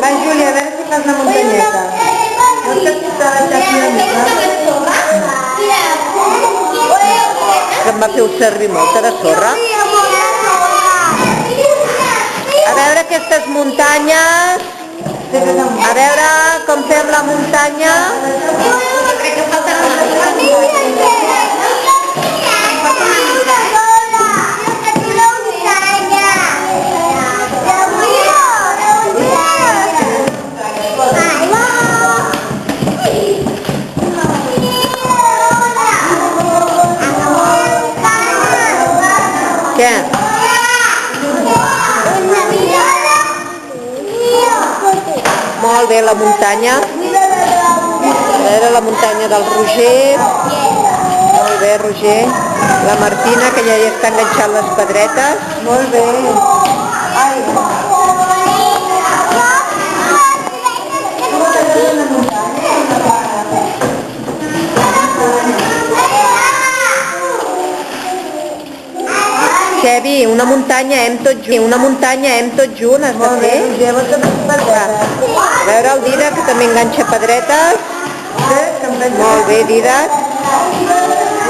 Va, Júlia, a veure si fas la muntanyeta. No saps si t'ha deixat una mica? Que em va fer servir molta de sorra. A veure aquestes muntanyes. A veure com fem la muntanya. Crec que falta una mica. Què? Molt bé la muntanya. A veure la muntanya del Roger. Molt bé, Roger. La Martina, que ja hi està enganxant les pedretes. Molt bé. Ai. Xevi, una muntanya hem tot junt, has de Molt bé, fer. Roger, vols que faci pedretes? A veure el Didac, que també enganxa pedretes. Sí, que em veig. Molt bé, Didac.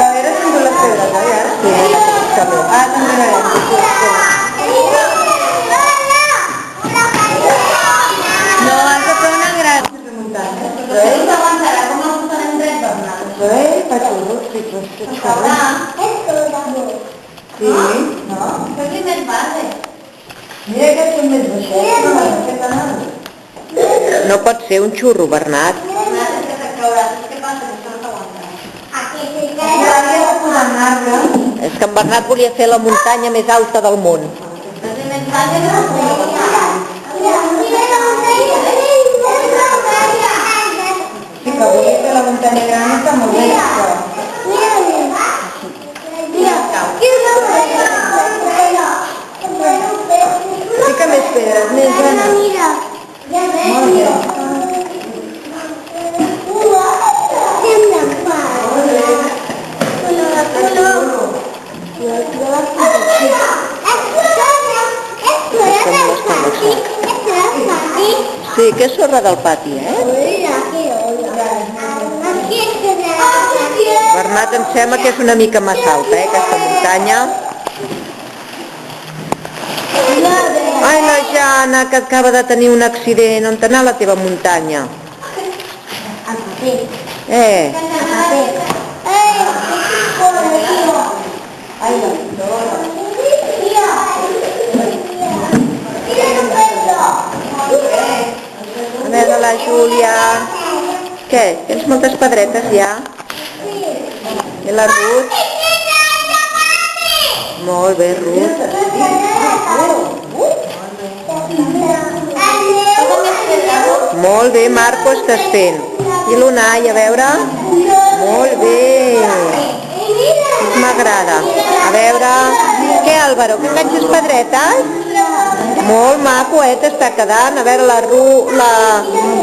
La Vera s'endú les pedres, oi, ara? Sí, també. Ah, també l'hem. No, has de fer una gran muntanya. Bé, fa xurros, sí, però és que xurros. Sí, no? Mira que són més baixets, no m'has fet anar. No pot ser un xurro, Bernat. És que en Bernat volia fer la muntanya més alta del món. Sí, que volia fer la muntanya gran està molt bé, però... Fica més pedres, més grans. Molt bé. Sí, que és sorra del pati, Bernat, em sembla que és una mica massa alta, aquesta muntanya. Ai, la Jana, que acaba de tenir un accident. On t'anà la teva muntanya? A veure la Júlia. Què? Tens moltes pedretes ja? I la Ruth? Molt bé, Ruth. Molt bé, Marco, estàs fent. I l'Unai, a veure? Molt bé. M'agrada. A veure... Què, Álvaro, que enganxes pedretes? Molt maco, t'està quedant. A veure,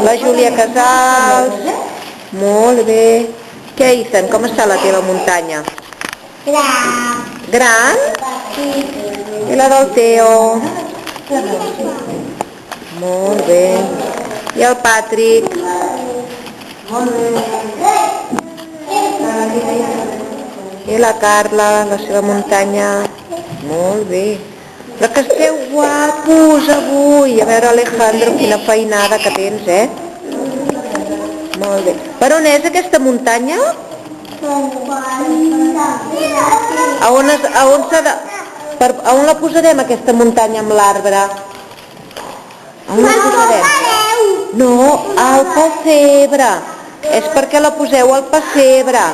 la Júlia Casals. Molt bé. Què, Ethan, com està la teva muntanya? Gran? I la del Teo? Molt bé. I el Patrick? Molt bé. I la Carla, la seva muntanya? Molt bé. Però que esteu guapos avui. A veure, Alejandro, quina feinada que tens, Molt bé. Per on és aquesta muntanya? A on la posarem, aquesta muntanya amb l'arbre? On la posarem? No, al pessebre. És perquè la poseu al pessebre.